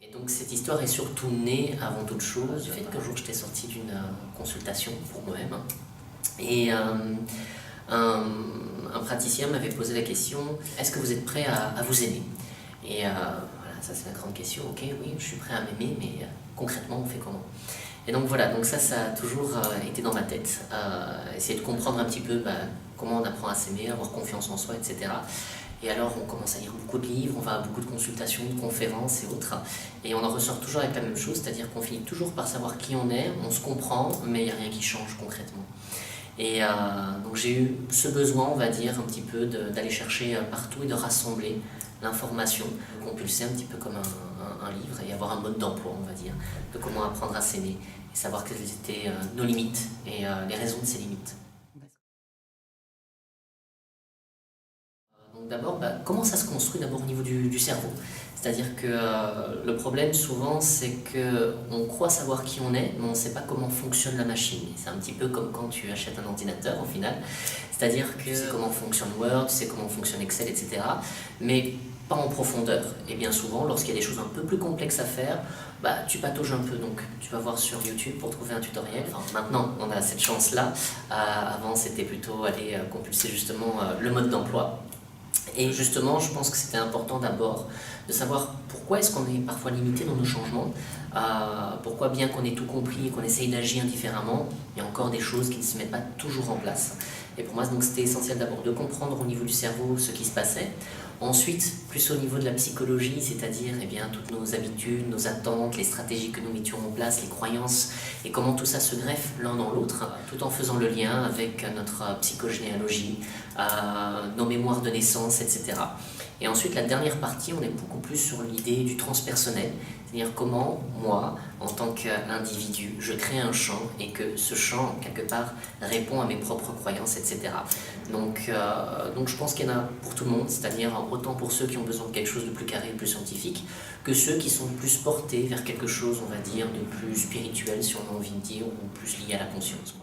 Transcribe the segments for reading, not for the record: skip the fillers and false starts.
Et donc cette histoire est surtout née avant toute chose du fait qu'un jour j'étais sorti d'une consultation pour moi-même et un praticien m'avait posé la question: est-ce que vous êtes prêt à vous aimer? Et voilà, ça c'est la grande question. Ok, oui, je suis prêt à m'aimer, mais concrètement on fait comment? Et donc voilà, donc ça a toujours été dans ma tête, essayer de comprendre un petit peu comment on apprend à s'aimer, avoir confiance en soi, etc. Et alors on commence à lire beaucoup de livres, on va à beaucoup de consultations, de conférences et autres, et on en ressort toujours avec la même chose, c'est-à-dire qu'on finit toujours par savoir qui on est, on se comprend, mais il n'y a rien qui change concrètement. Et donc j'ai eu ce besoin, on va dire, un petit peu d'aller chercher partout et de rassembler l'information, de compulser un petit peu comme un livre et avoir un mode d'emploi, on va dire, de comment apprendre à s'aimer et savoir quelles étaient nos limites et les raisons de ces limites. Donc d'abord, comment ça se construit d'abord au niveau du cerveau? C'est-à-dire que le problème souvent c'est qu'on croit savoir qui on est, mais on ne sait pas comment fonctionne la machine. C'est un petit peu comme quand tu achètes un ordinateur au final. C'est-à-dire que tu sais comment fonctionne Word, tu sais comment fonctionne Excel, etc. Mais pas en profondeur. Et bien souvent, lorsqu'il y a des choses un peu plus complexes à faire, tu patauges un peu. Donc tu vas voir sur YouTube pour trouver un tutoriel. Enfin, maintenant, on a cette chance-là. Avant, c'était plutôt aller compulser justement le mode d'emploi. Et justement, je pense que c'était important d'abord de savoir pourquoi est-ce qu'on est parfois limité dans nos changements, pourquoi bien qu'on ait tout compris et qu'on essaye d'agir différemment, il y a encore des choses qui ne se mettent pas toujours en place. Et pour moi, donc, c'était essentiel d'abord de comprendre au niveau du cerveau ce qui se passait. Ensuite, plus au niveau de la psychologie, c'est-à-dire toutes nos habitudes, nos attentes, les stratégies que nous mettions en place, les croyances, et comment tout ça se greffe l'un dans l'autre, tout en faisant le lien avec notre psychogénéalogie, nos mémoires de naissance, etc. Et ensuite, la dernière partie, on est beaucoup plus sur l'idée du transpersonnel, c'est-à-dire comment moi, en tant qu'individu, je crée un champ et que ce champ, quelque part, répond à mes propres croyances, etc. Donc je pense qu'il y en a pour tout le monde, c'est-à-dire autant pour ceux qui ont besoin de quelque chose de plus carré et plus scientifique, que ceux qui sont plus portés vers quelque chose, on va dire, de plus spirituel, si on a envie de dire, ou plus lié à la conscience.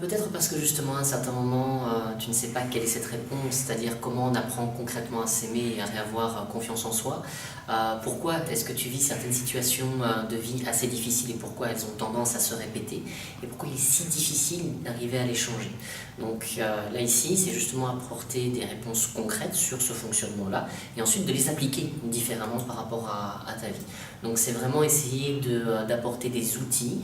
Peut-être parce que justement à un certain moment tu ne sais pas quelle est cette réponse, c'est-à-dire comment on apprend concrètement à s'aimer et à réavoir confiance en soi. Pourquoi est-ce que tu vis certaines situations de vie assez difficiles et pourquoi elles ont tendance à se répéter et pourquoi il est si difficile d'arriver à les changer. Donc là ici c'est justement apporter des réponses concrètes sur ce fonctionnement-là et ensuite de les appliquer différemment par rapport à ta vie. Donc c'est vraiment essayer d'apporter des outils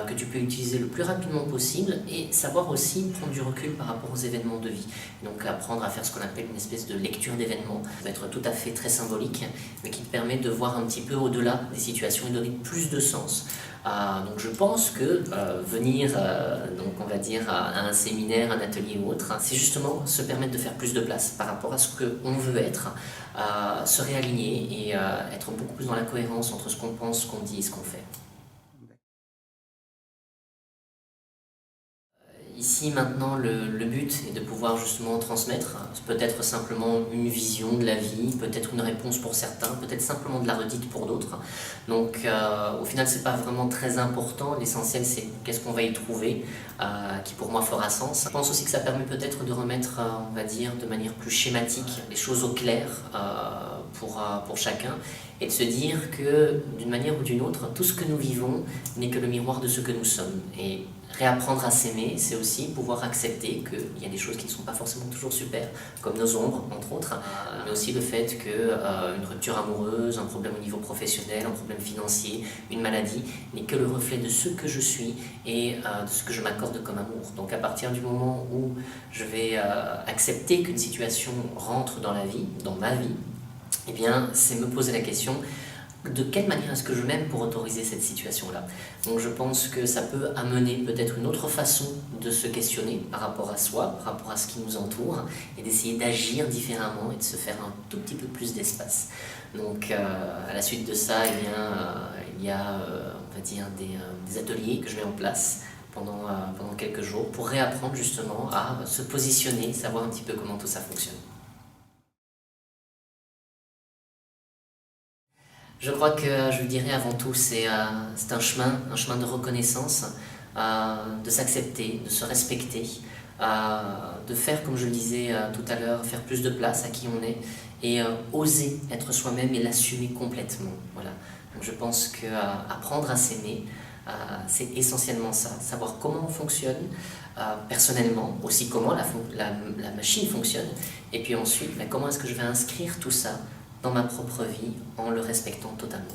que tu peux utiliser le plus rapidement possible et savoir aussi prendre du recul par rapport aux événements de vie. Donc apprendre à faire ce qu'on appelle une espèce de lecture d'événements. Ça va être tout à fait très symbolique, mais qui te permet de voir un petit peu au-delà des situations et donner plus de sens. Donc je pense que venir, donc on va dire, à un séminaire, un atelier ou autre, c'est justement se permettre de faire plus de place par rapport à ce qu'on veut être, se réaligner et être beaucoup plus dans la cohérence entre ce qu'on pense, ce qu'on dit et ce qu'on fait. Ici maintenant le but est de pouvoir justement transmettre peut-être simplement une vision de la vie, peut-être une réponse pour certains, peut-être simplement de la redite pour d'autres. Donc au final c'est pas vraiment très important, l'essentiel c'est qu'est-ce qu'on va y trouver qui pour moi fera sens. Je pense aussi que ça permet peut-être de remettre on va dire de manière plus schématique les choses au clair pour chacun et de se dire que d'une manière ou d'une autre tout ce que nous vivons n'est que le miroir de ce que nous sommes. Et réapprendre à s'aimer, c'est aussi pouvoir accepter qu'il y a des choses qui ne sont pas forcément toujours super, comme nos ombres, entre autres, mais aussi le fait qu'une rupture amoureuse, un problème au niveau professionnel, un problème financier, une maladie, n'est que le reflet de ce que je suis et de ce que je m'accorde comme amour. Donc à partir du moment où je vais accepter qu'une situation rentre dans la vie, dans ma vie, eh bien, c'est me poser la question de quelle manière est-ce que je m'aime pour autoriser cette situation-là. Donc je pense que ça peut amener peut-être une autre façon de se questionner par rapport à soi, par rapport à ce qui nous entoure, et d'essayer d'agir différemment et de se faire un tout petit peu plus d'espace. Donc à la suite de ça, il y a on va dire des ateliers que je mets en place pendant quelques jours pour réapprendre justement à se positionner, savoir un petit peu comment tout ça fonctionne. Je crois que je dirais avant tout, c'est un chemin de reconnaissance, de s'accepter, de se respecter, de faire, comme je le disais tout à l'heure, faire plus de place à qui on est et oser être soi-même et l'assumer complètement. Voilà. Donc je pense qu'apprendre à s'aimer, c'est essentiellement ça, savoir comment on fonctionne personnellement, aussi comment la machine fonctionne, et puis ensuite comment est-ce que je vais inscrire tout ça dans ma propre vie en le respectant totalement.